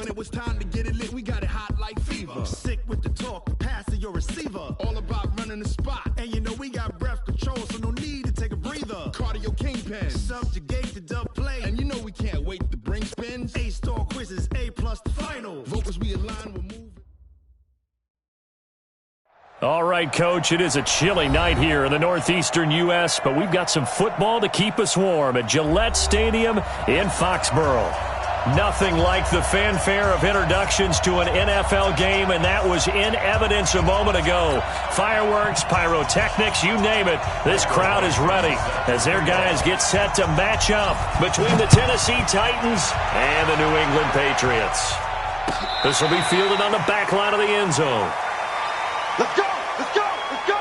it was time to get it lit, we got it hot like fever. Sick with the talk, the pass to your receiver. All about running the spot. And you know we got breath control, so no need to take a breather. Cardio kingpin, subjugate the dub play. And you know we can't wait to bring spins. A-star quizzes, A+ the final. Vocals we align with move. All right, Coach, it is a chilly night here in the northeastern U.S., but we've got some football to keep us warm at Gillette Stadium in Foxborough. Nothing like the fanfare of introductions to an NFL game, and that was in evidence a moment ago. Fireworks, pyrotechnics, you name it. This crowd is ready as their guys get set to match up between the Tennessee Titans and the New England Patriots. This will be fielded on the back line of the end zone. Let's go! Let's go! Let's go!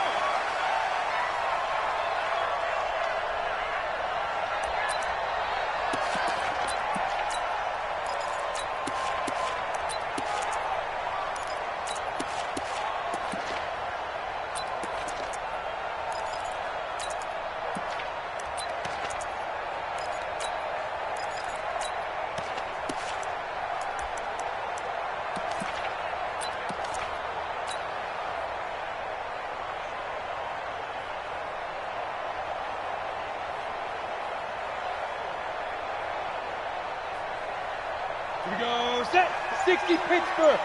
Here we go, set, 60 Pittsburgh.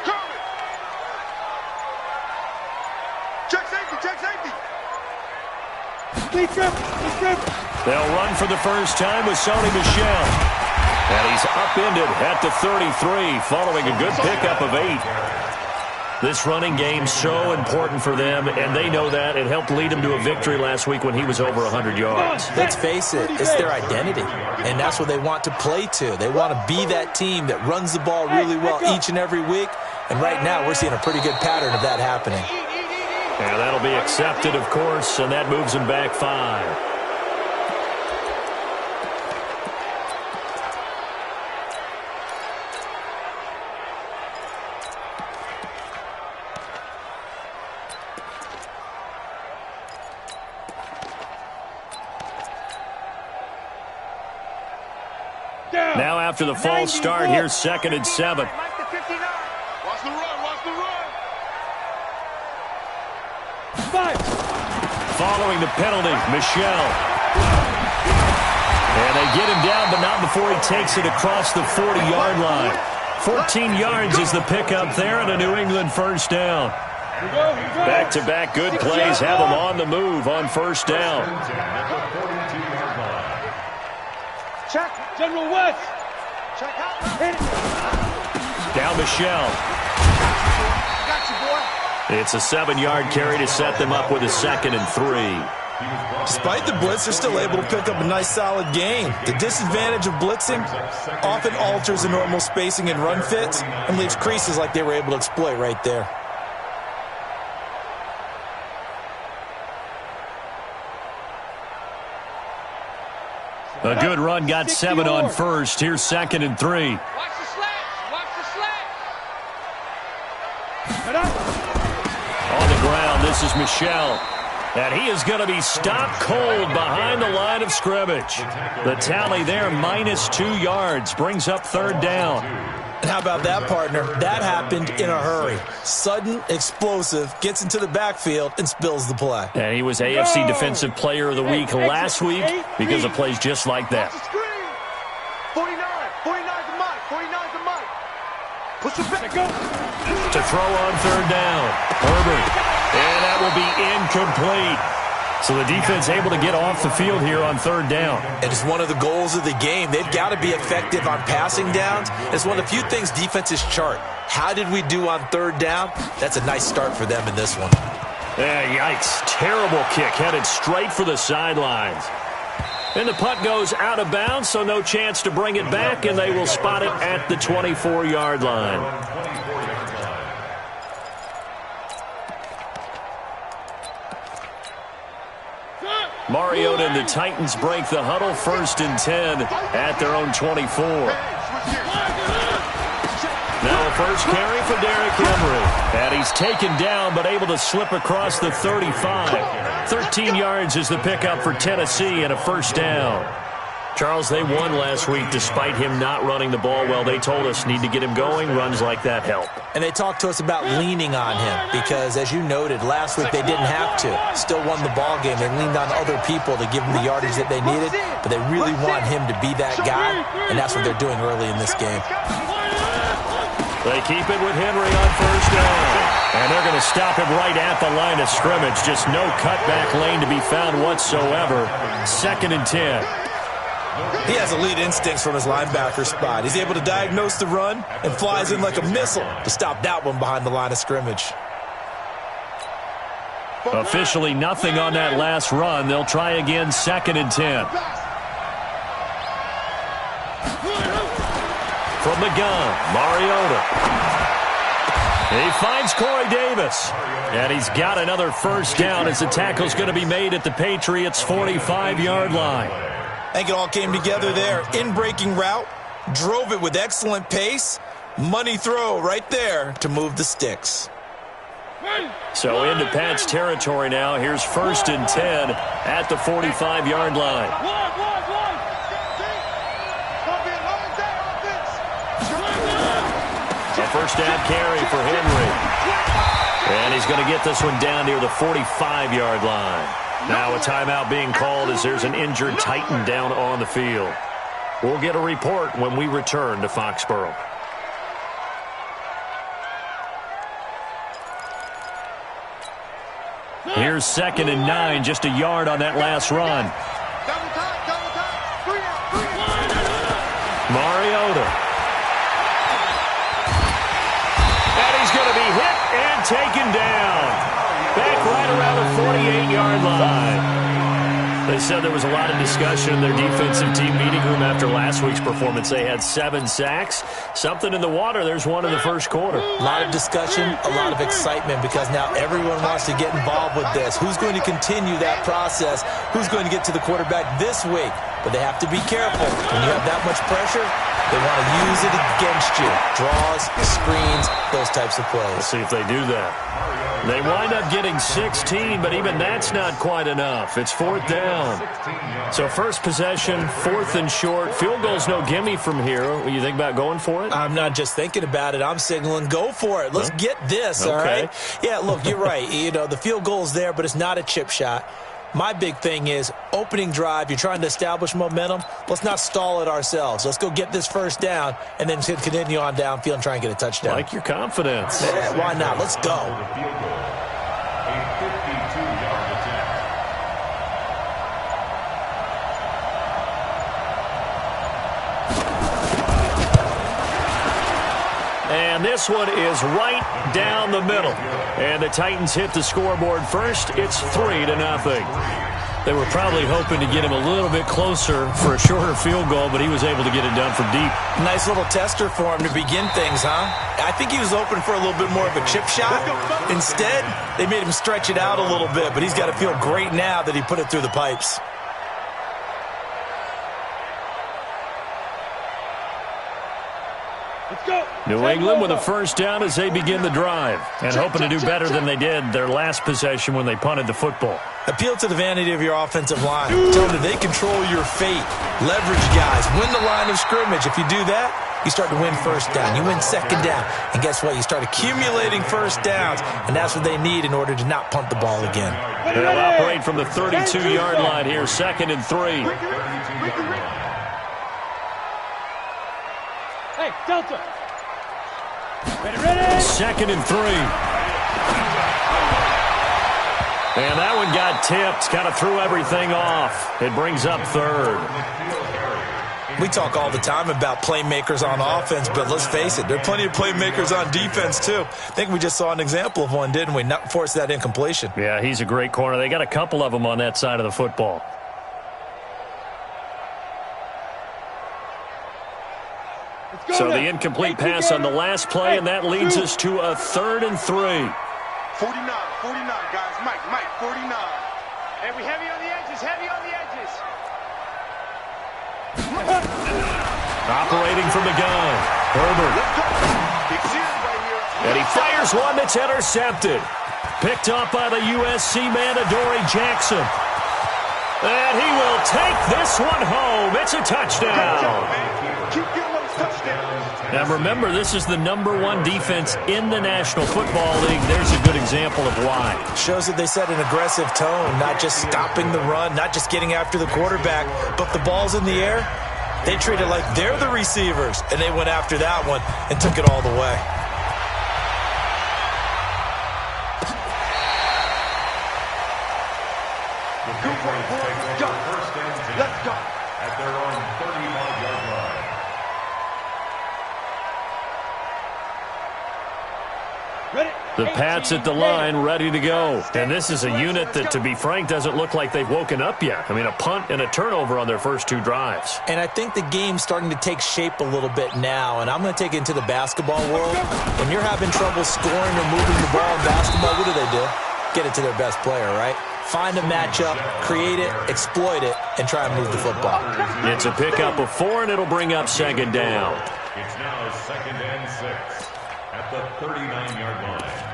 Coming! Check safety, check safety! Speed trip. They'll run for the first time with Sony Michel. And he's upended at the 33 following a good pickup of 8. This running game's so important for them, and they know that. It helped lead them to a victory last week when he was over 100 yards. Let's face it, it's their identity, and that's what they want to play to. They want to be that team that runs the ball really well each and every week, and right now we're seeing a pretty good pattern of that happening. And that'll be accepted, of course, and that moves them back 5. Now after the false start, here's 2nd and 7. Watch the run, watch the run! 5. Following the penalty, Michel. And they get him down, but not before he takes it across the 40-yard line. 14 yards is the pickup there, and a New England first down. Back-to-back good plays have them on the move on first down. Check, General West. Check out. Hit it. Down Michel. Got you, boy. It's a 7-yard carry to set them up with a 2nd and 3. Despite the blitz, they're still able to pick up a nice solid gain. The disadvantage of blitzing often alters the normal spacing and run fits and leaves creases like they were able to exploit right there. A good run got 7 on first. Here's 2nd and 3. Watch the slash. Watch the slash. On the ground, this is Michel. And he is going to be stopped cold behind the line of scrimmage. The tally there, -2 yards, brings up 3rd down. And how about that, partner? That happened in a hurry. Sudden, explosive, gets into the backfield, and spills the play. And he was AFC Defensive Player of the Week last week because of plays just like that. 49, 49's the mic, 49's the mic. Push it back. To throw on 3rd down, Herbert. And that will be incomplete. So the defense able to get off the field here on 3rd down. It is one of the goals of the game. They've got to be effective on passing downs. It's one of the few things defenses chart. How did we do on 3rd down? That's a nice start for them in this one. Yikes. Terrible kick headed straight for the sidelines. And the punt goes out of bounds, so no chance to bring it back, and they will spot it at the 24-yard line. Mariota and the Titans break the huddle, 1st and 10 at their own 24. Now a first carry for Derrick Henry. And he's taken down but able to slip across the 35. 13 yards is the pickup for Tennessee and a first down. Charles, they won last week despite him not running the ball well. They told us need to get him going. Runs like that help. And they talked to us about leaning on him because, as you noted, last week they didn't have to. Still won the ball game. They leaned on other people to give them the yardage that they needed, but they really want him to be that guy, and that's what they're doing early in this game. They keep it with Henry on first down. And they're going to stop him right at the line of scrimmage. Just no cutback lane to be found whatsoever. 2nd and 10. He has elite instincts from his linebacker spot. He's able to diagnose the run and flies in like a missile to stop that one behind the line of scrimmage. Officially nothing on that last run. They'll try again, 2nd and 10. From the gun, Mariota. He finds Corey Davis. And he's got another first down as the tackle's going to be made at the Patriots' 45-yard line. I think it all came together there. In-breaking route, drove it with excellent pace. Money throw right there to move the sticks. So into Pat's territory now. Here's 1st and 10 at the 45-yard line. A first down carry for Henry. And he's going to get this one down near the 45-yard line. Now a timeout being called as there's an injured Titan down on the field. We'll get a report when we return to Foxborough. Here's 2nd and 9, just a yard on that last run. Mariota. And he's going to be hit and taken down. Back right around the 48-yard line. They said there was a lot of discussion in their defensive team meeting room after last week's performance. They had 7 sacks. Something in the water. There's one in the first quarter. A lot of discussion, a lot of excitement because now everyone wants to get involved with this. Who's going to continue that process? Who's going to get to the quarterback this week? But they have to be careful. When you have that much pressure, they want to use it against you. Draws, screens, those types of plays. Let's see if they do that. They wind up getting 16, but even that's not quite enough. It's 4th down. So first possession, 4th and short. Field goal's no gimme from here. What do you think about going for it? I'm not just thinking about it. I'm signaling go for it. Let's get this, all right? Yeah, look, you're right. You know, the field goal's there, but it's not a chip shot. My big thing is opening drive. You're trying to establish momentum. Let's not stall it ourselves. Let's go get this first down and then continue on downfield and try and get a touchdown. Like your confidence. Yeah, why not? Let's go. And this one is right down the middle. And the Titans hit the scoreboard first. It's 3-0. They were probably hoping to get him a little bit closer for a shorter field goal, but he was able to get it done from deep. Nice little tester for him to begin things, huh? I think he was open for a little bit more of a chip shot. Instead, they made him stretch it out a little bit, but he's got to feel great now that he put it through the pipes. New England with a first down as they begin the drive and hoping to do better than they did their last possession when they punted the football. Appeal to the vanity of your offensive line. Tell them that they control your fate. Leverage guys. Win the line of scrimmage. If you do that, you start to win first down. You win second down. And guess what? You start accumulating first downs, and that's what they need in order to not punt the ball again. They'll operate from the 32-yard line here, 2nd and 3. Hey, Delta. Ready. 2nd and 3. And that one got tipped, kind of threw everything off. It brings up 3rd. We talk all the time about playmakers on offense, but let's face it, there are plenty of playmakers on defense, too. I think we just saw an example of one, didn't we? Not force that incompletion. Yeah, he's a great corner. They got a couple of them on that side of the football. So the incomplete pass on the last play, and that leads us to a 3rd and 3. 49, guys. Mike, 49. Hey, we heavy on the edges, Operating from the gun, Herbert. And he fires one that's intercepted. Picked up by the USC man, Adoree Jackson. And he will take this one home. It's a touchdown. Keep getting those touchdowns. Now remember, this is the #1 defense in the National Football League. There's a good example of why. Shows that they set an aggressive tone, not just stopping the run, not just getting after the quarterback, but the ball's in the air. They treat it like they're the receivers, and they went after that one and took it all the way. Let's go. At their own 35-yard line. Ready? The Pats at the line, ready to go. And this is a unit that, to be frank, doesn't look like they've woken up yet. I mean, a punt and a turnover on their first 2 drives. And I think the game's starting to take shape a little bit now, and I'm going to take it into the basketball world. When you're having trouble scoring or moving the ball in basketball, what do? Get it to their best player, right? Find a matchup, create it, exploit it, and try and move the football. It's a pickup of 4, and it'll bring up second down. It's now 2nd and 6 at the 39-yard line.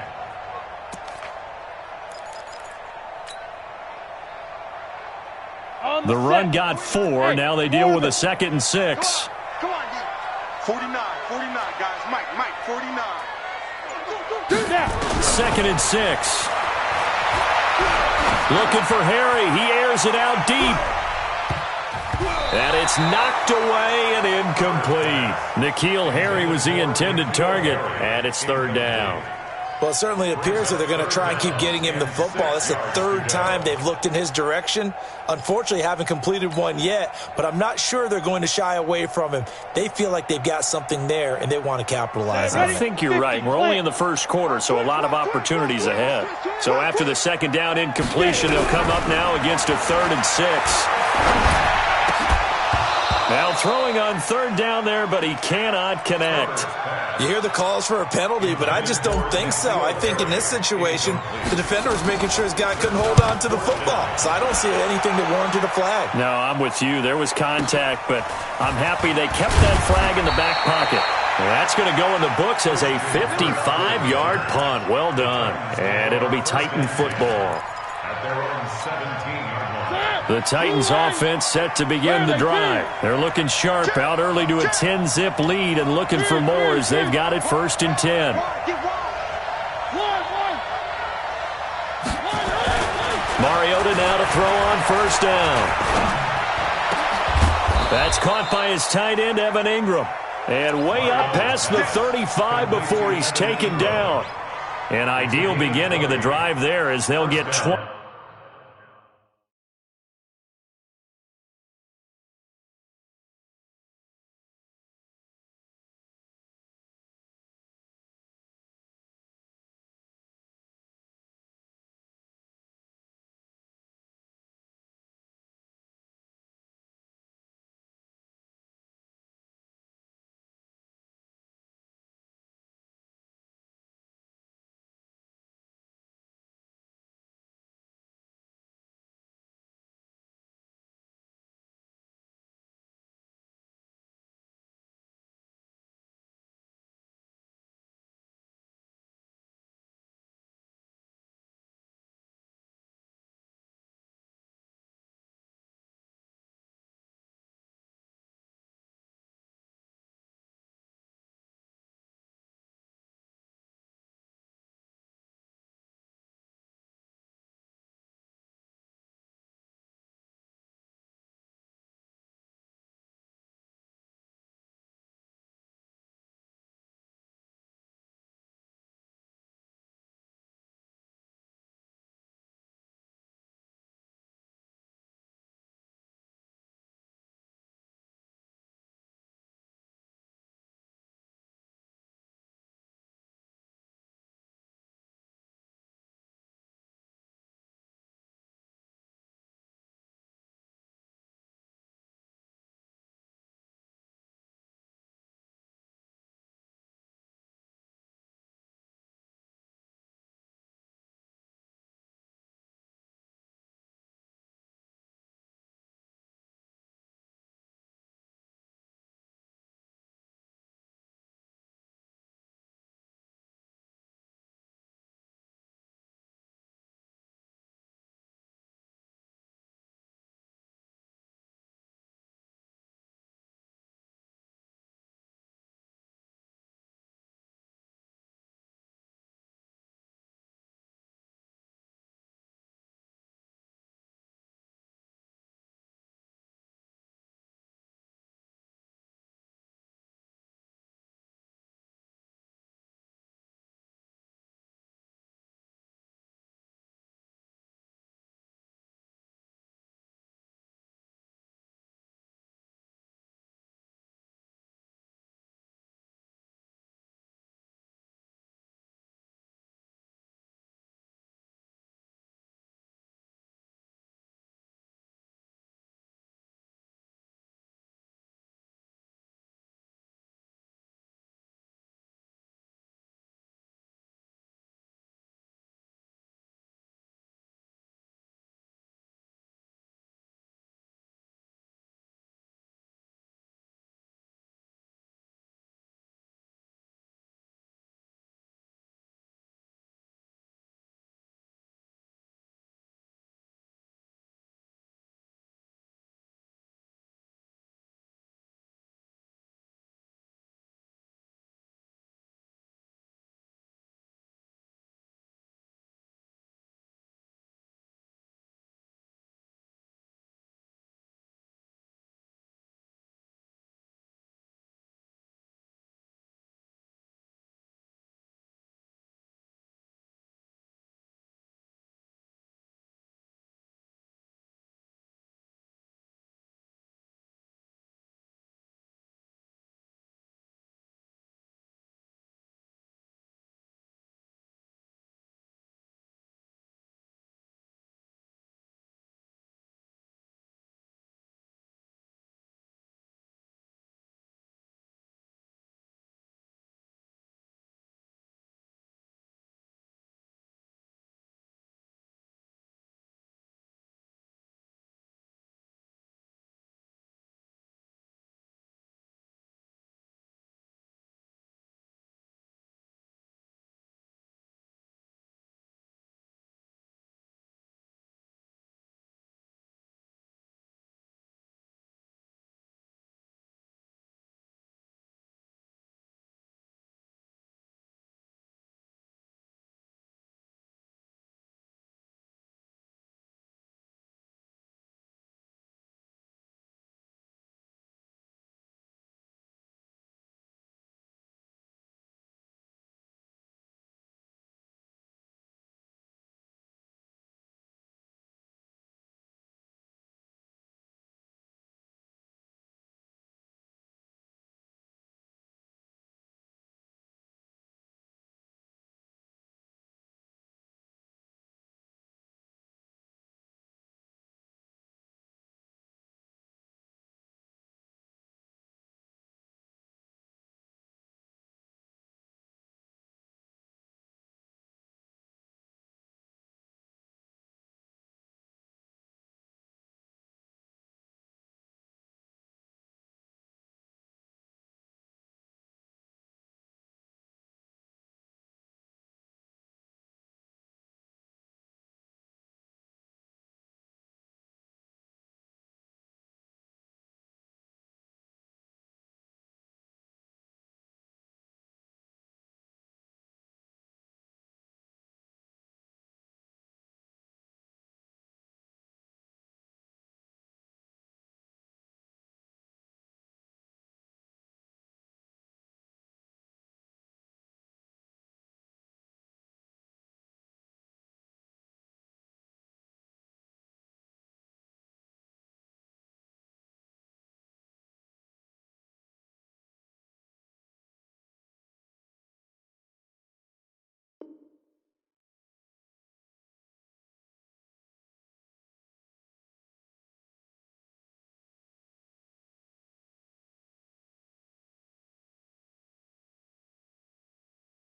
The run got 4. Now they deal with a 2nd and 6. Come on, D. 49, guys. Mike, 49. Now. 2nd and 6. Looking for Harry. He airs it out deep. And it's knocked away and incomplete. N'Keal Harry was the intended target, and it's 3rd down. Well, it certainly appears that they're going to try and keep getting him the football. It's the 3rd time they've looked in his direction. Unfortunately, haven't completed one yet, but I'm not sure they're going to shy away from him. They feel like they've got something there, and they want to capitalize on it. I think you're right. We're only in the first quarter, so a lot of opportunities ahead. So after the 2nd down incompletion, they'll come up now against a 3rd and 6. Now throwing on 3rd down there, but he cannot connect. You hear the calls for a penalty, but I just don't think so. I think in this situation, the defender was making sure his guy couldn't hold on to the football. So I don't see anything that warranted a flag. No, I'm with you. There was contact, but I'm happy they kept that flag in the back pocket. And that's going to go in the books as a 55-yard punt. Well done. And it'll be Titan football. At their own 17-yard line. The Titans offense set to begin the drive. They're looking sharp, out early to a 10-zip lead and looking for more as they've got it 1st and 10. Mariota now to throw on 1st down. That's caught by his tight end, Evan Ingram. And way up past the 35 before he's taken down. An ideal beginning of the drive there as they'll get 20.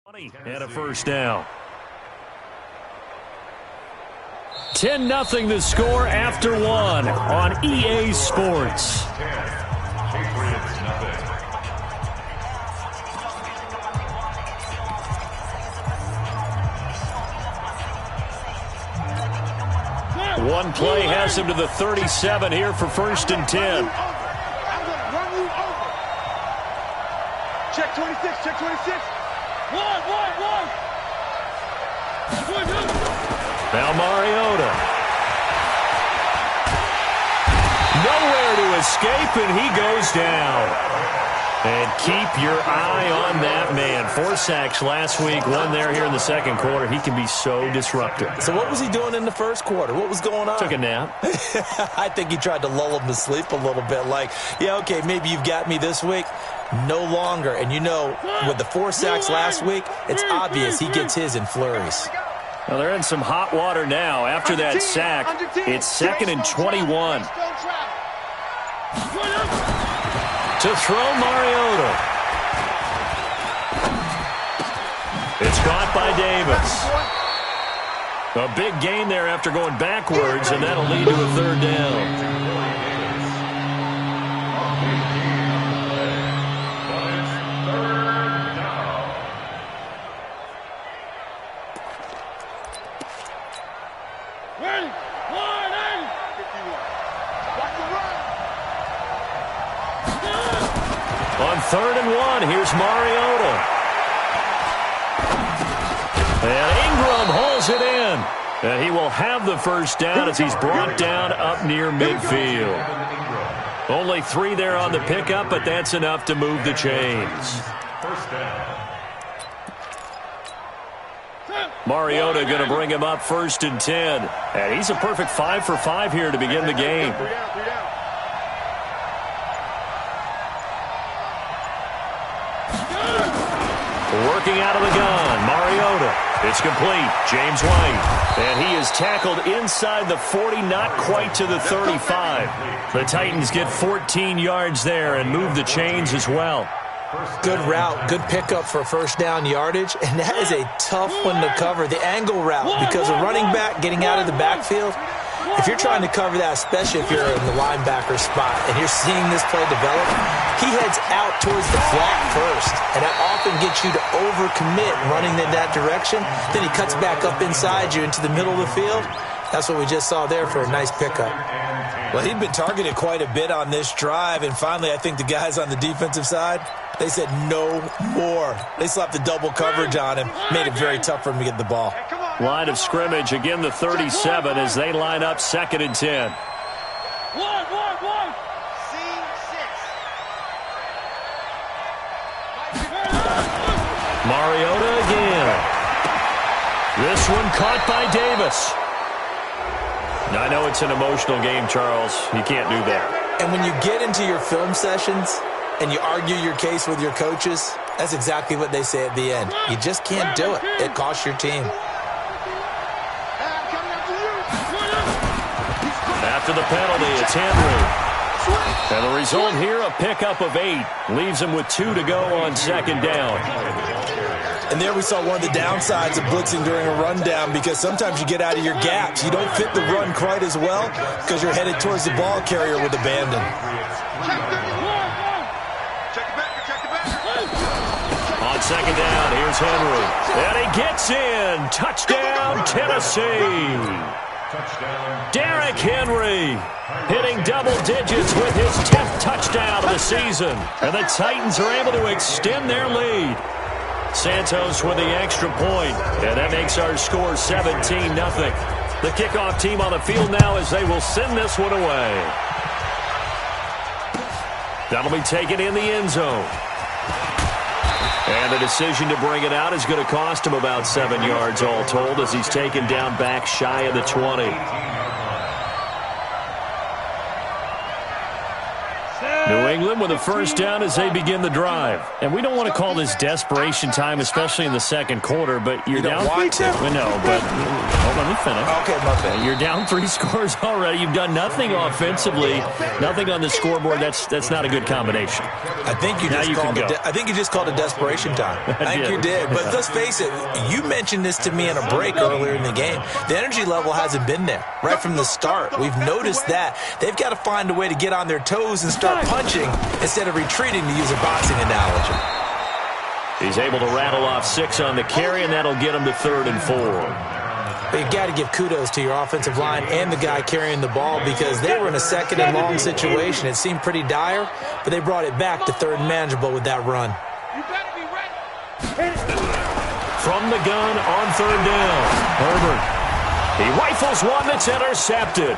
And a first down. 10-0 the score after one on EA Sports. Patriots nothing. One play has him to the 37 here for 1st and 10. I'm going to run you over. Check 26, check 26. One. Now Mariota. Nowhere to escape, and he goes down. And keep your eye on that man. 4 sacks last week, 1 there here in the second quarter. He can be so disruptive. So what was he doing in the first quarter? What was going on? Took a nap. I think he tried to lull him to sleep a little bit. Like, yeah, okay, maybe you've got me this week. No longer. And you know, with the 4 sacks last week, it's obvious he gets his in flurries. Well, they're in some hot water now. After that sack, it's 2nd and 21. To throw Mariota. It's caught by Davis. A big gain there after going backwards, and that'll lead to a 3rd down. On 3rd and 1, here's Mariota. And Ingram hauls it in. And he will have the first down as he's brought down up near midfield. Only 3 there on the pickup, but that's enough to move the chains. First down. Mariota going to bring him up 1st and 10. And he's a perfect 5 for 5 here to begin the game. Working out of the gun, Mariota. It's complete. James White. And he is tackled inside the 40, not quite to the 35. The Titans get 14 yards there and move the chains as well. Good route, good pickup for 1st down yardage, and that is a tough one to cover, the angle route, because a running back getting out of the backfield, if you're trying to cover that, especially if you're in the linebacker spot and you're seeing this play develop, he heads out towards the flat first, and that often gets you to overcommit running in that direction. Then he cuts back up inside you into the middle of the field. That's what we just saw there for a nice pickup. Well, he'd been targeted quite a bit on this drive, and finally I think the guys on the defensive side, they said no more. They slapped the double coverage on him, made it very tough for him to get the ball. Line of scrimmage, again the 37 as they line up 2nd and 10. Mariota again. This one caught by Davis. Now, I know it's an emotional game, Charles. You can't do that. And when you get into your film sessions and you argue your case with your coaches, that's exactly what they say at the end. You just can't do it. It costs your team. After the penalty, it's Henry. And the result here, a pickup of 8. Leaves him with 2 to go on 2nd down. And there we saw one of the downsides of blitzing during a rundown, because sometimes you get out of your gaps. You don't fit the run quite as well because you're headed towards the ball carrier with abandon. On 2nd down, here's Henry. And he gets in. Touchdown, Tennessee. Derrick Henry hitting double digits with his 10th touchdown of the season. And the Titans are able to extend their lead. Santos with the extra point, and that makes our score 17-0. The kickoff team on the field now as they will send this one away. That'll be taken in the end zone. And the decision to bring it out is going to cost him about 7 yards all told as he's taken down back shy of the 20. New England with a first down as they begin the drive. And we don't want to call this desperation time, especially in the second quarter, but you're down. Want to. No, but let me finish. Okay, my bad. You're down 3 scores already. You've done nothing offensively, nothing on the scoreboard. That's not a good combination. I think you just called it desperation time. I think you did. But let's face it, you mentioned this to me in a break earlier in the game. The energy level hasn't been there right from the start. We've noticed that. They've got to find a way to get on their toes and start punching instead of retreating, to use a boxing analogy. He's able to rattle off 6 on the carry, and that'll get him to 3rd and 4. But you've got to give kudos to your offensive line and the guy carrying the ball, because they were in a 2nd and long situation. It seemed pretty dire, but they brought it back to 3rd and manageable with that run. You better be ready. From the gun on 3rd down, Herbert. He rifles one that's intercepted.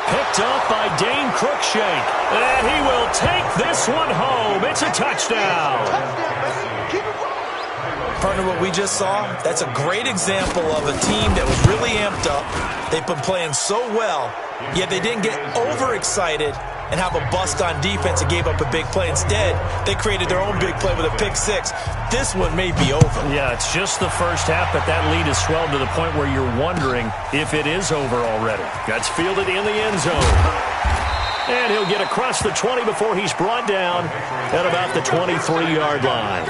Picked up by Dane Cruikshank. And he will take this one home. It's a touchdown. Partner, what we just saw, that's a great example of a team that was really amped up. They've been playing so well, yet they didn't get overexcited and have a bust on defense and gave up a big play. Instead, they created their own big play with a pick 6. This one may be over. Yeah, it's just the first half, but that lead has swelled to the point where you're wondering if it is over already. That's fielded in the end zone. And he'll get across the 20 before he's brought down at about the 23-yard line.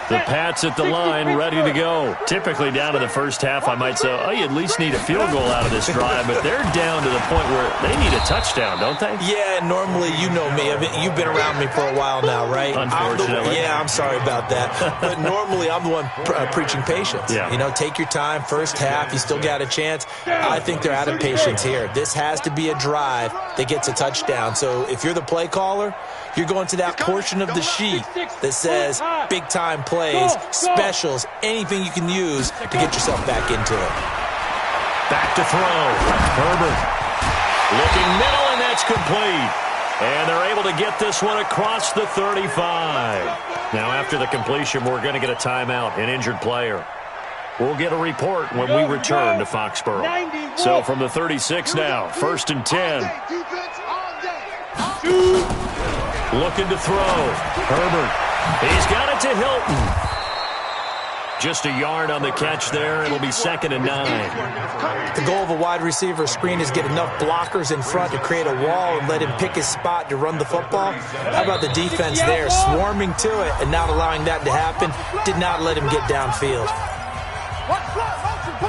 The Pats at the line, ready to go. Typically down to the first half, I might say, oh, you at least need a field goal out of this drive, but they're down to the point where they need a touchdown, don't they? Yeah, normally, you know me. You've been around me for a while now, right? Unfortunately. I'm sorry about that. But normally, I'm the one preaching patience. Yeah. You know, take your time, first half, you still got a chance. I think they're out of patience here. This has to be a drive that gets a touchdown. So if you're the play caller, you're going to that portion of the sheet that says big-time plays, specials, anything you can use to get yourself back into it. Back to throw. Herbert looking middle, and that's complete. And they're able to get this one across the 35. Now, after the completion, we're going to get a timeout, an injured player. We'll get a report when we return to Foxborough. So from the 36 now, 1st and 10. Looking to throw. Herbert. He's got it to Hilton. Just a yard on the catch there. It'll be 2nd and 9. The goal of a wide receiver screen is get enough blockers in front to create a wall and let him pick his spot to run the football. How about the defense there, swarming to it and not allowing that to happen? Did not let him get downfield.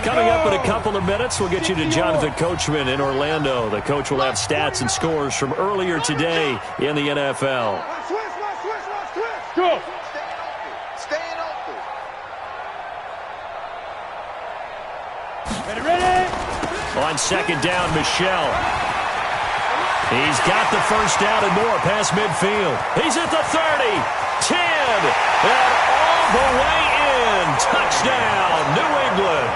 Coming up in a couple of minutes, we'll get you to Jonathan Coachman in Orlando. The coach will have stats and scores from earlier today in the NFL. Go. Ready? On 2nd down, Michelle. He's got the first down and more past midfield. He's at the 30, 10, and all the way in. Touchdown, New England.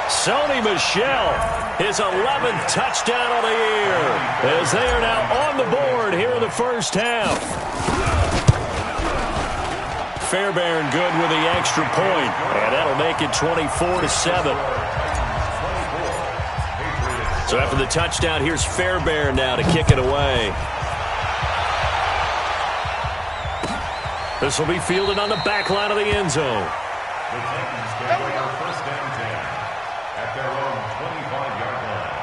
Sony Michel, his 11th touchdown of the year, as they are now on the board here in the first half. Fairbairn good with the extra point, and that'll make it 24-7. So after the touchdown, here's Fairbairn now to kick it away. This will be fielded on the back line of the end zone. The Titans carry on 1st and 10 at their own 25-yard line.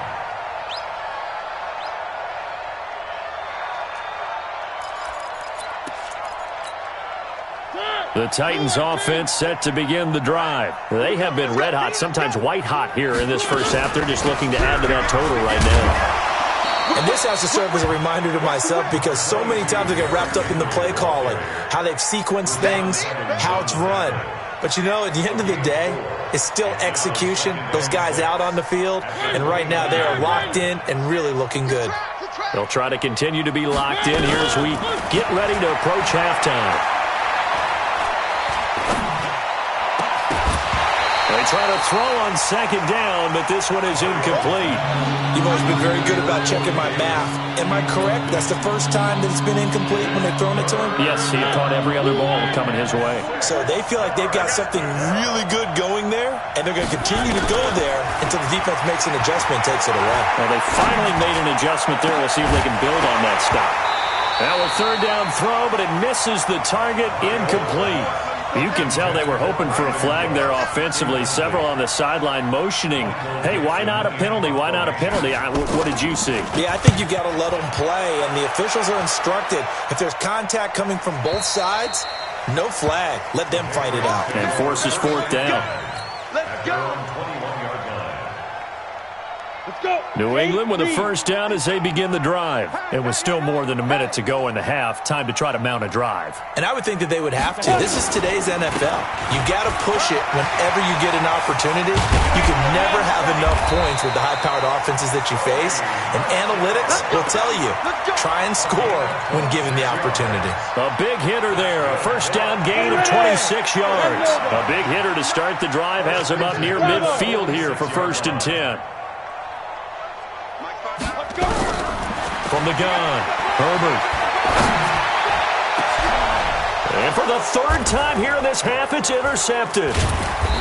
The Titans offense set to begin the drive. They have been red hot, sometimes white hot here in this first half. They're just looking to add to that total right now. And this has to serve as a reminder to myself, because so many times I get wrapped up in the play calling, how they've sequenced things, how it's run. But, you know, at the end of the day, it's still execution. Those guys out on the field, and right now they are locked in and really looking good. They'll try to continue to be locked in here as we get ready to approach halftime. They They'll try to throw on second down, but this one is incomplete. You've always been very good about checking my math. Am I correct? That's the first time that it's been incomplete when they've thrown it to him? Yes, he had caught every other ball coming his way. So they feel like they've got something really good going there, and they're going to continue to go there until the defense makes an adjustment and takes it away. Well, they finally made an adjustment there. We'll see if they can build on that stop. Now a third down throw, but it misses the target, incomplete. You can tell they were hoping for a flag there offensively. Several on the sideline motioning, hey, why not a penalty? Why not a penalty? What did you see? Yeah, I think you've got to let them play, and the officials are instructed. If there's contact coming from both sides, no flag. Let them fight it out. And forces fourth down. Let's go. Let's go. New England with a first down as they begin the drive. It was still more than a minute to go in the half. Time to try to mount a drive. And I would think that they would have to. This is today's NFL. You got to push it whenever you get an opportunity. You can never have enough points with the high-powered offenses that you face. And analytics will tell you, try and score when given the opportunity. A big hitter there. A first down gain of 26 yards. A big hitter to start the drive has him up near midfield here for 1st and 10. From the gun, Herbert. And for the third time here in this half, it's intercepted.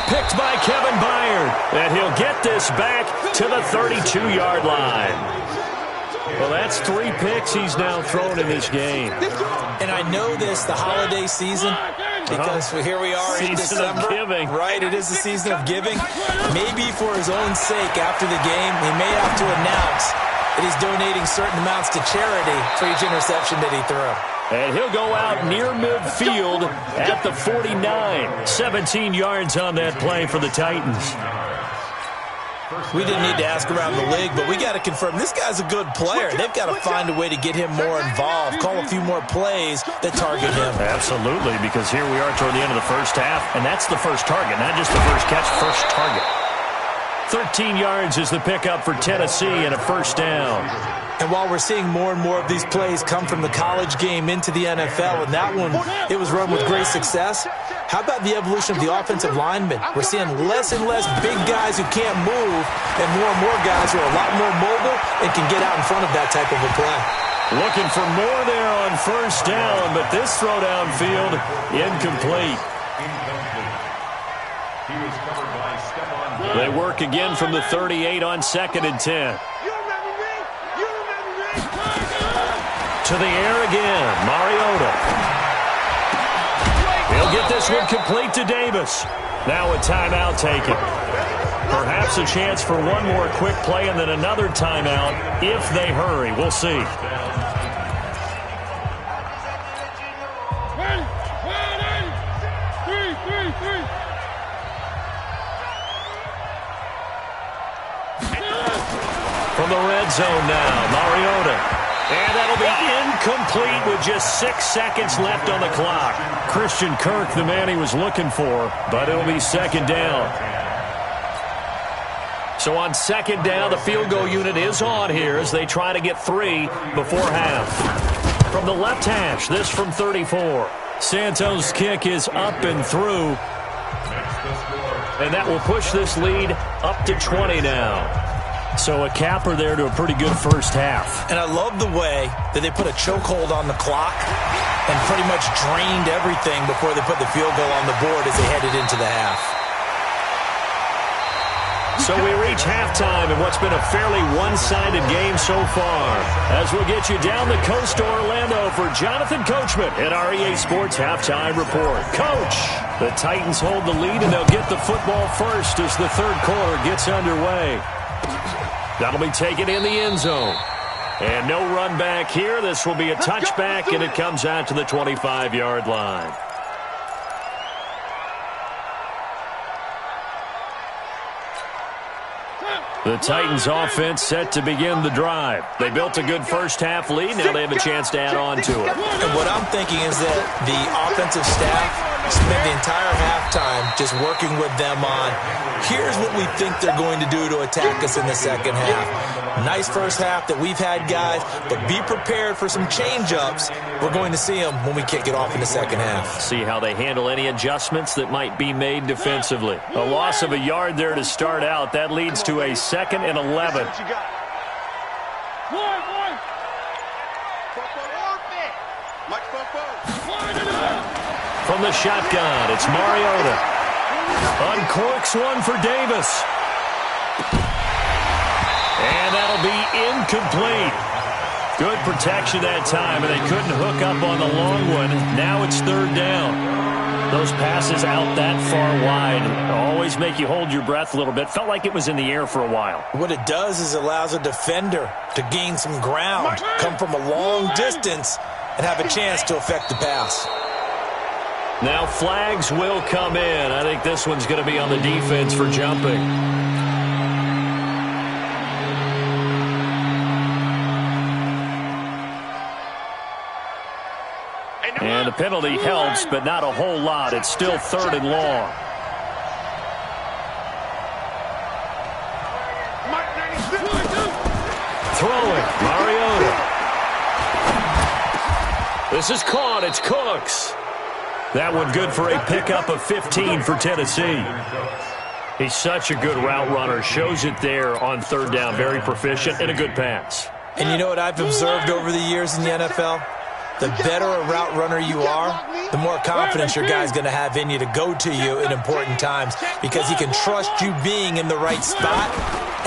Picked by Kevin Byard. And he'll get this back to the 32-yard line. Well, that's 3 picks he's now thrown in this game. And I know this, the holiday season, because here we are in December. Of giving. Right, it is the season of giving. Maybe for his own sake after the game, he may have to announce that he's donating certain amounts to charity for each interception that he threw. And he'll go out near midfield at the 49. 17 yards on that play for the Titans. We didn't need to ask around the league, but we got to confirm this guy's a good player. They've got to find a way to get him more involved, call a few more plays that target him. Absolutely, because here we are toward the end of the first half, and that's the first target, not just the first catch, first target. 13 yards is the pickup for Tennessee and a first down. And while we're seeing more and more of these plays come from the college game into the NFL, and that one, it was run with great success, how about the evolution of the offensive linemen? We're seeing less and less big guys who can't move and more guys who are a lot more mobile and can get out in front of that type of a play. Looking for more there on first down, but this throw downfield, incomplete. He was covered by Stephon. They work again from the 38 on 2nd and 10. To the air again, Mariota. He'll get this one complete to Davis. Now a timeout taken. Perhaps a chance for one more quick play and then another timeout if they hurry. We'll see. From the red zone now, Mariota. And that'll be incomplete with just 6 seconds left on the clock. Christian Kirk, the man he was looking for, but it'll be 2nd down. So on 2nd down, the field goal unit is on here as they try to get 3 before half. From the left hash, this from 34. Santos' kick is up and through. And that will push this lead up to 20 now. So a capper there to a pretty good first half. And I love the way that they put a chokehold on the clock and pretty much drained everything before they put the field goal on the board as they headed into the half. So we reach halftime in what's been a fairly one-sided game so far. As we'll get you down the coast to Orlando for Jonathan Coachman at our EA Sports Halftime Report. Coach, the Titans hold the lead and they'll get the football first as the third quarter gets underway. That'll be taken in the end zone. And no run back here. This will be a touchback, and it comes out to the 25-yard line. The Titans offense set to begin the drive. They built a good first half lead. Now they have a chance to add on to it. And what I'm thinking is that the offensive staff Spent the entire halftime just working with them on, here's what we think they're going to do to attack us in the second half. Nice first half that we've had, guys, but be prepared for some change-ups. We're going to see them when we kick it off in the second half. See how they handle any adjustments that might be made defensively. A loss of a yard there to start out. That leads to a 2nd and 11. From the shotgun, it's Mariota. Uncorks one for Davis. And that'll be incomplete. Good protection that time, and they couldn't hook up on the long one. Now it's 3rd down. Those passes out that far wide always make you hold your breath a little bit. Felt like it was in the air for a while. What it does is allows a defender to gain some ground, come from a long distance, and have a chance to affect the pass. Now flags will come in. I think this one's going to be on the defense for jumping. And the penalty helps, but not a whole lot. It's still 3rd and long. Throwing, Mariota. This is caught. It's Cooks. That one good for a pickup of 15 for Tennessee. He's such a good route runner. Shows it there on 3rd down. Very proficient and a good pass. And you know what I've observed over the years in the NFL? The better a route runner you are, the more confidence your guy's going to have in you to go to you in important times because he can trust you being in the right spot,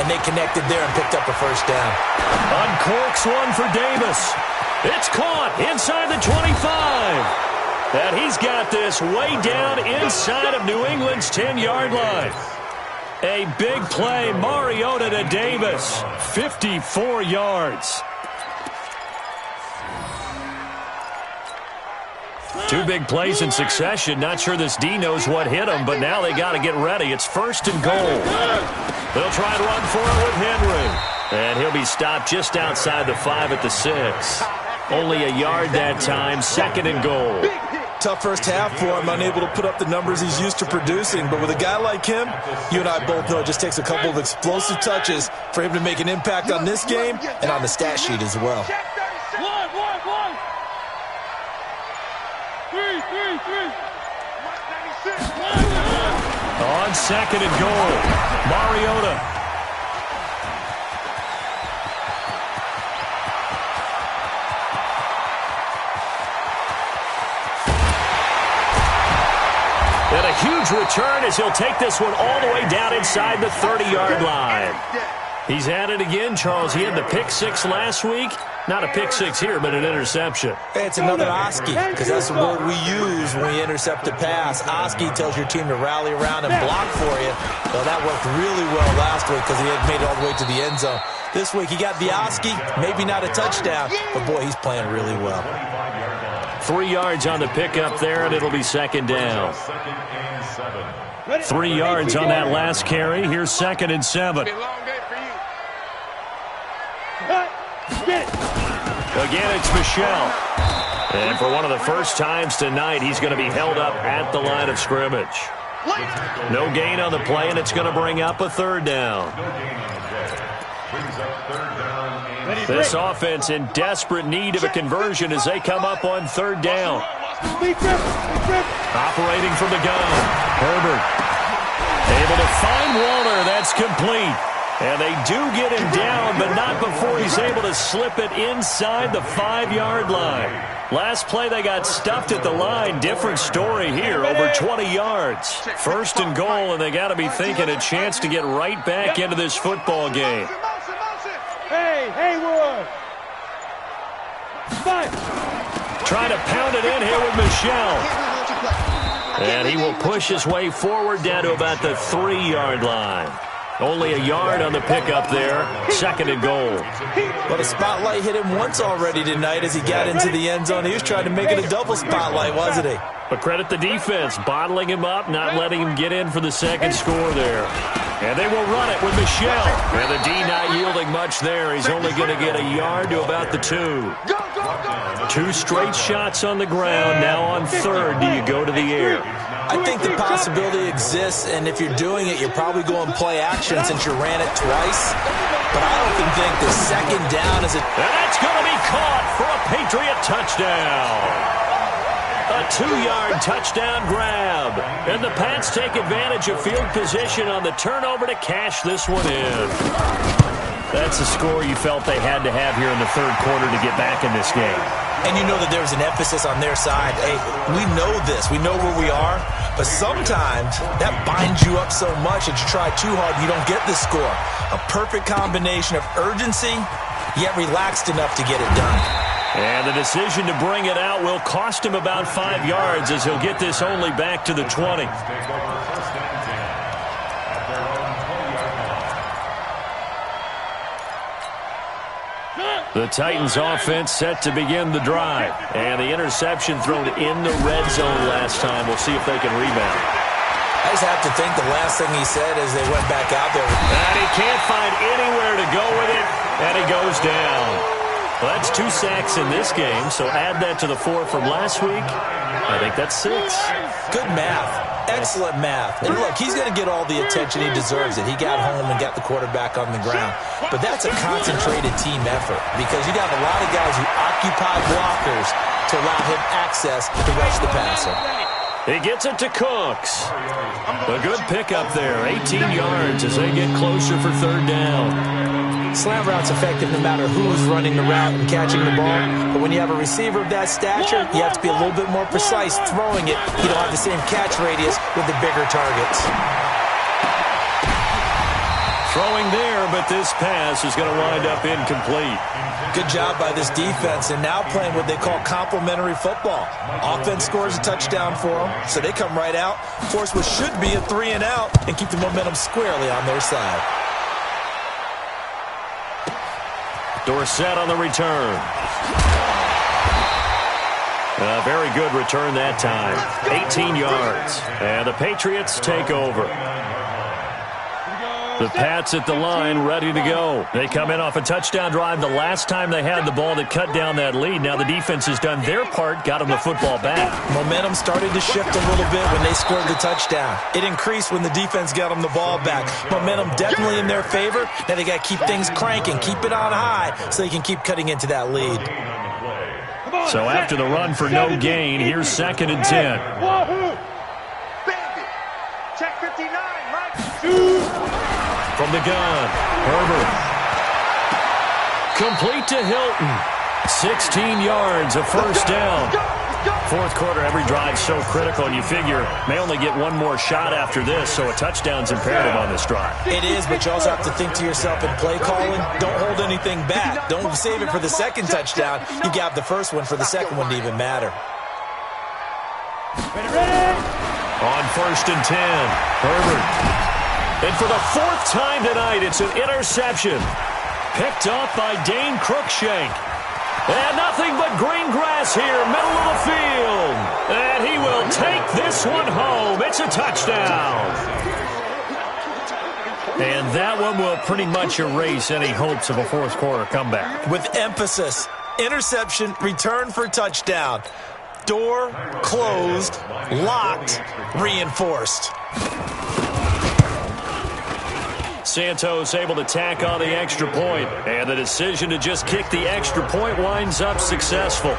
and they connected there and picked up a 1st down. Uncorks one for Davis. It's caught inside the 25. And he's got this way down inside of New England's 10-yard line. A big play, Mariota to Davis. 54 yards. 2 big plays in succession. Not sure this D knows what hit him, but now they got to get ready. It's 1st and goal. They'll try to run for it with Henry. And he'll be stopped just outside the 5 at the 6. Only a yard that time. 2nd and goal. Tough first half for him, unable to put up the numbers he's used to producing. But with a guy like him, you and I both know it just takes a couple of explosive touches for him to make an impact on this game and on the stat sheet as well. On 2nd and goal, Mariota. And a huge return as he'll take this one all the way down inside the 30-yard line. He's at it again, Charles. He had the pick 6 last week. Not a pick 6 here, but an interception. Hey, it's another Oski, because that's the word we use when we intercept a pass. Oski tells your team to rally around and block for you. Well, that worked really well last week because he had made it all the way to the end zone. This week he got the Oski, maybe not a touchdown, but boy, he's playing really well. 3 yards on the pickup there, and it'll be 2nd down. 3 yards on that last carry. Here's 2nd and 7. Again, it's Michelle. And for one of the first times tonight, he's going to be held up at the line of scrimmage. No gain on the play, and it's going to bring up a 3rd down. This offense in desperate need of a conversion as they come up on 3rd down. Operating from the gun, Herbert. Able to find Walter. That's complete. And they do get him down, but not before he's able to slip it inside the 5-yard line. Last play, they got stuffed at the line. Different story here, over 20 yards. 1st and goal, and they got to be thinking a chance to get right back into this football game. Hey, Haywood! Trying to pound it in here with Michelle. And he will push his way forward down to about the 3-yard line. Only a yard on the pickup there. 2nd and goal. But a spotlight hit him once already tonight as he got into the end zone. He was trying to make it a double spotlight, wasn't he? But credit the defense, bottling him up, not letting him get in for the 2nd score there. And they will run it with Michelle. And the D not yielding much there. He's only going to get a yard to about the 2. 2 straight shots on the ground. Now on third, do you go to the air? I think the possibility exists, and if you're doing it, you're probably going play action since you ran it twice. But I don't even think the second down is a... That's going to be caught for a Patriot touchdown. A 2-yard touchdown grab. And the Pats take advantage of field position on the turnover to cash this one in. That's a score you felt they had to have here in the third quarter to get back in this game. And you know that there's an emphasis on their side. Hey, we know this. We know where we are. But sometimes that binds you up so much that you try too hard and you don't get the score. A perfect combination of urgency, yet relaxed enough to get it done. And the decision to bring it out will cost him about 5 yards as he'll get this only back to the 20. The Titans offense set to begin the drive. And the interception thrown in the red zone last time. We'll see if they can rebound. I just have to think the last thing he said as they went back out there. And he can't find anywhere to go with it. And he goes down. Well, that's 2 sacks in this game, so add that to the 4 from last week. I think that's 6. Good math. Excellent math. And look, he's going to get all the attention he deserves. He got home and got the quarterback on the ground. But that's a concentrated team effort because you got a lot of guys who occupy blockers to allow him access to rush the passer. He gets it to Cooks. A good pickup there, 18 yards as they get closer for third down. Slant route's effective no matter who's running the route and catching the ball. But when you have a receiver of that stature, you have to be a little bit more precise throwing it. You don't have the same catch radius with the bigger targets. Throwing there, but this pass is going to wind up incomplete. Good job by this defense, and now playing what they call complementary football. Offense scores a touchdown for them, so they come right out, force what should be a 3-and-out, and keep the momentum squarely on their side. Dorsett on the return. A very good return that time. 18 yards. And the Patriots take over. The Pats at the line, ready to go. They come in off a touchdown drive the last time they had the ball that cut down that lead. Now the defense has done their part, got them the football back. Momentum started to shift a little bit when they scored the touchdown. It increased when the defense got them the ball back. Momentum definitely in their favor. Now they got to keep things cranking, keep it on high so they can keep cutting into that lead. So after the run for no gain, here's 2nd and 10. Check 59, Mike. From the gun, Herbert. Complete to Hilton. 16 yards, a first down. Fourth quarter, every drive so critical, and you figure may only get one more shot after this, so a touchdown's imperative on this drive. It is, but you also have to think to yourself in play calling, don't hold anything back. Don't save it for the second touchdown. You got the first one for the second one to even matter. On 1st and 10, Herbert. And for the 4th time tonight, it's an interception. Picked off by Dane Cruikshank. And nothing but green grass here, middle of the field. And he will take this one home. It's a touchdown. And that one will pretty much erase any hopes of a fourth quarter comeback. With emphasis, interception, return for touchdown. Door closed, locked, reinforced. Santos able to tack on the extra point, and the decision to just kick the extra point winds up successful.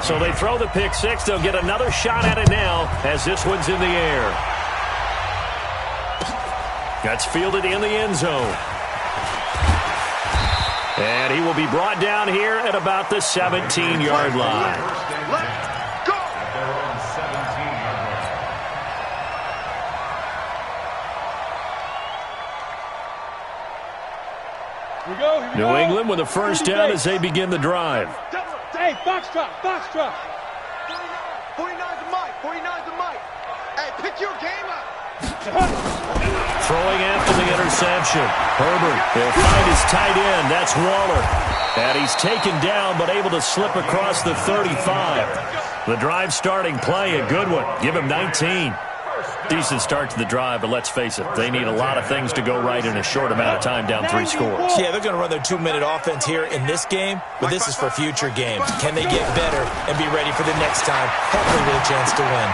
So they throw the pick six. They'll get another shot at it now as this one's in the air. That's fielded in the end zone. And he will be brought down here at about the 17-yard line. New England with a first down as they begin the drive. Hey, box drop. 49's the mic. 49's the mic. Hey, pick your game up. Throwing after the interception. Herbert will find his tight end. That's Waller. And he's taken down but able to slip across the 35. The drive starting play, a good one. Give him 19. Decent start to the drive, but let's face it, they need a lot of things to go right in a short amount of time down 3 scores. Yeah, they're going to run their 2-minute offense here in this game, but this is for future games. Can they get better and be ready for the next time, hopefully with a chance to win?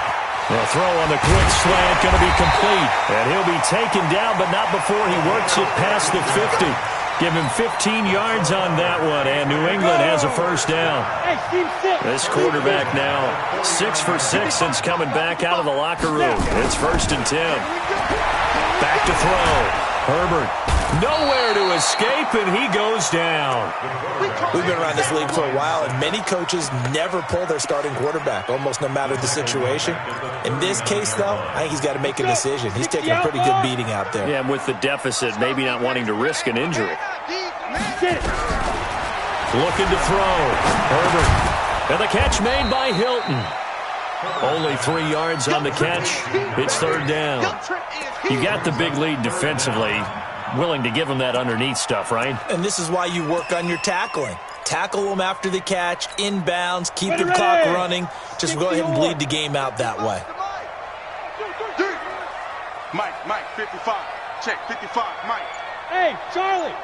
The throw on the quick slant going to be complete, and he'll be taken down, but not before he works it past the 50. Give him 15 yards on that one, and New England has a first down. This quarterback now 6 for 6 since coming back out of the locker room. It's 1st and 10. Back to throw. Herbert nowhere to escape, and he goes down. We've been around this league for a while, and many coaches never pull their starting quarterback, almost no matter the situation. In this case, though, I think he's got to make a decision. He's taking a pretty good beating out there. Yeah, and with the deficit, maybe not wanting to risk an injury. Looking to throw. Herbert. And the catch made by Hilton. Only 3 yards on the catch. It's 3rd down. You got the big lead defensively. Willing to give him that underneath stuff, right? And this is why you work on your tackling. Tackle them after the catch, inbounds, keep the clock running. Just go ahead and bleed the game out that way. Mike, 55. Check, 55, Mike. Hey, Charlie.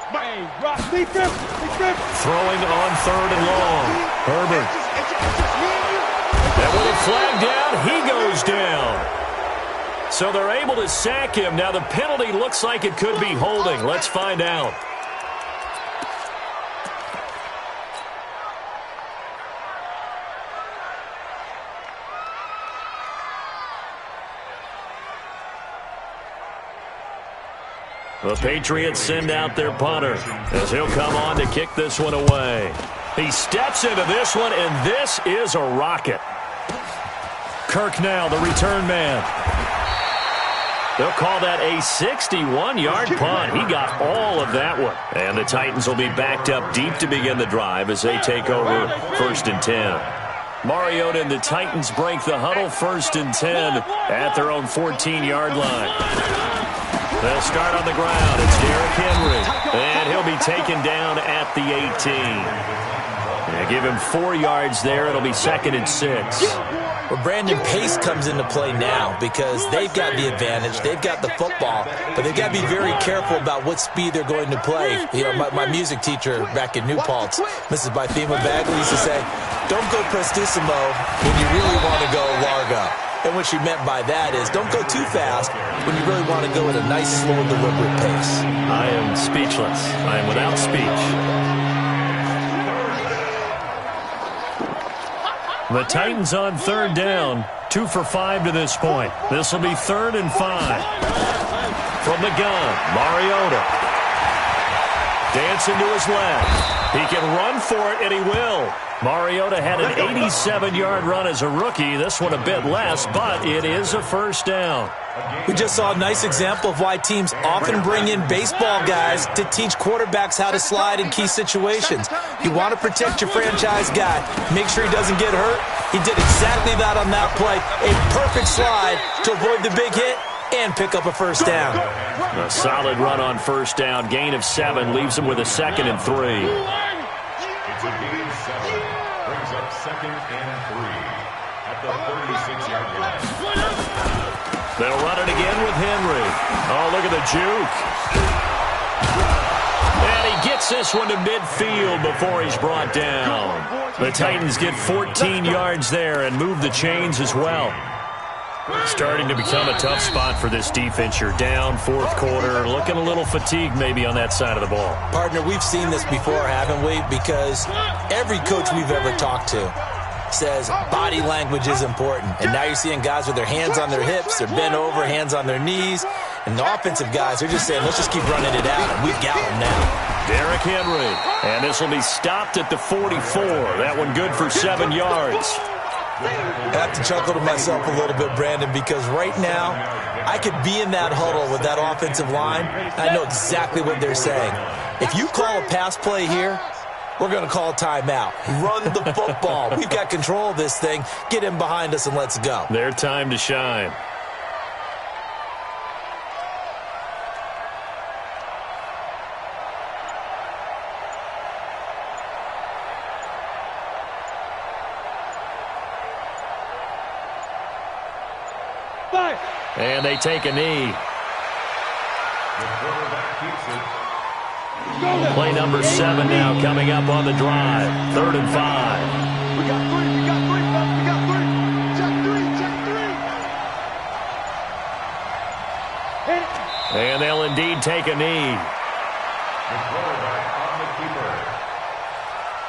Hey, Rock, lead them. Throwing on 3rd and long. Herbert. And with a flag down, he goes down. So they're able to sack him. Now the penalty looks like it could be holding. Let's find out. The Patriots send out their punter as he'll come on to kick this one away. He steps into this one, and this is a rocket. Kirk now, the return man. They'll call that a 61-yard punt. He got all of that one. And the Titans will be backed up deep to begin the drive as they take over 1st and 10. Mariota and the Titans break the huddle 1st and 10 at their own 14-yard line. They'll start on the ground. It's Derrick Henry. And he'll be taken down at the 18. Yeah, give him 4 yards there. It'll be 2nd and 6. Well, Brandon, pace comes into play now because they've got the advantage. They've got the football, but they've got to be very careful about what speed they're going to play. You know, my music teacher back in New Paltz, Mrs. Bythema Bagley, used to say, don't go prestissimo when you really want to go largo. And what she meant by that is don't go too fast when you really want to go at a nice, slow, deliberate pace. I am speechless. I am without speech. The Titans on 3rd down, 2 for 5 to this point. This will be 3rd and 5. From the gun, Mariota. Dancing to his left. He can run for it, and he will. Mariota had an 87-yard run as a rookie. This one a bit less, but it is a 1st down. We just saw a nice example of why teams often bring in baseball guys to teach quarterbacks how to slide in key situations. You want to protect your franchise guy. Make sure he doesn't get hurt. He did exactly that on that play. A perfect slide to avoid the big hit and pick up a 1st down. A solid run on 1st down. Gain of 7 leaves him with a 2nd and 3. It's a gain of 7. Brings up 2nd and 3 at the 36-yard line. They'll run it again with Henry. Oh, look at the juke. And he gets this one to midfield before he's brought down. The Titans get 14 yards there and move the chains as well. Starting to become a tough spot for this defense. You're down 4th quarter, looking a little fatigued maybe on that side of the ball. Partner, we've seen this before, haven't we? Because every coach we've ever talked to says body language is important. And now you're seeing guys with their hands on their hips, they're bent over, hands on their knees. And the offensive guys, they're just saying, let's just keep running it out. And we've got them now. Derrick Henry. And this will be stopped at the 44. That one good for 7 yards. I have to chuckle to myself a little bit, Brandon, because right now I could be in that huddle with that offensive line. I know exactly what they're saying. If you call a pass play here, we're going to call a timeout. Run the football. We've got control of this thing. Get in behind us and let's go. Their time to shine. And they take a knee. The quarterback keeps it. Play number 7 now coming up on the drive. 3rd and 5. We got 3, we got 3, folks, we got 3. Check 3, check 3. And they'll indeed take a knee. The quarterback on the keeper.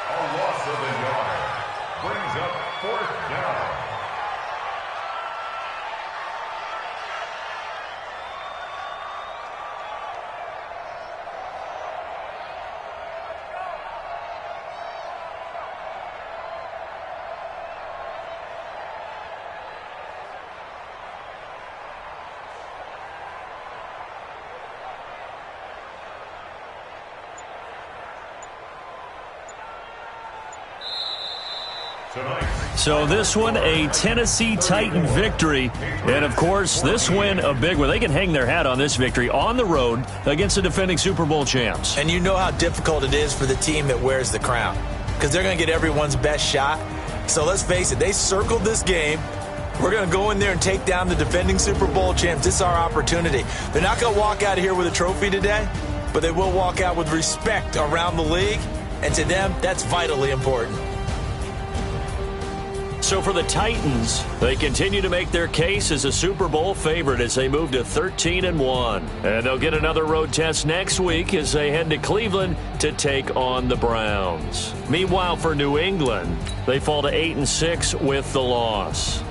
A loss of a yard. Brings up 4th down. So this one, a Tennessee Titan victory. And, of course, this win a big one. They can hang their hat on this victory on the road against the defending Super Bowl champs. And you know how difficult it is for the team that wears the crown because they're going to get everyone's best shot. So let's face it, they circled this game. We're going to go in there and take down the defending Super Bowl champs. This is our opportunity. They're not going to walk out of here with a trophy today, but they will walk out with respect around the league. And to them, that's vitally important. So for the Titans, they continue to make their case as a Super Bowl favorite as they move to 13-1. And they'll get another road test next week as they head to Cleveland to take on the Browns. Meanwhile, for New England, they fall to 8-6 with the loss.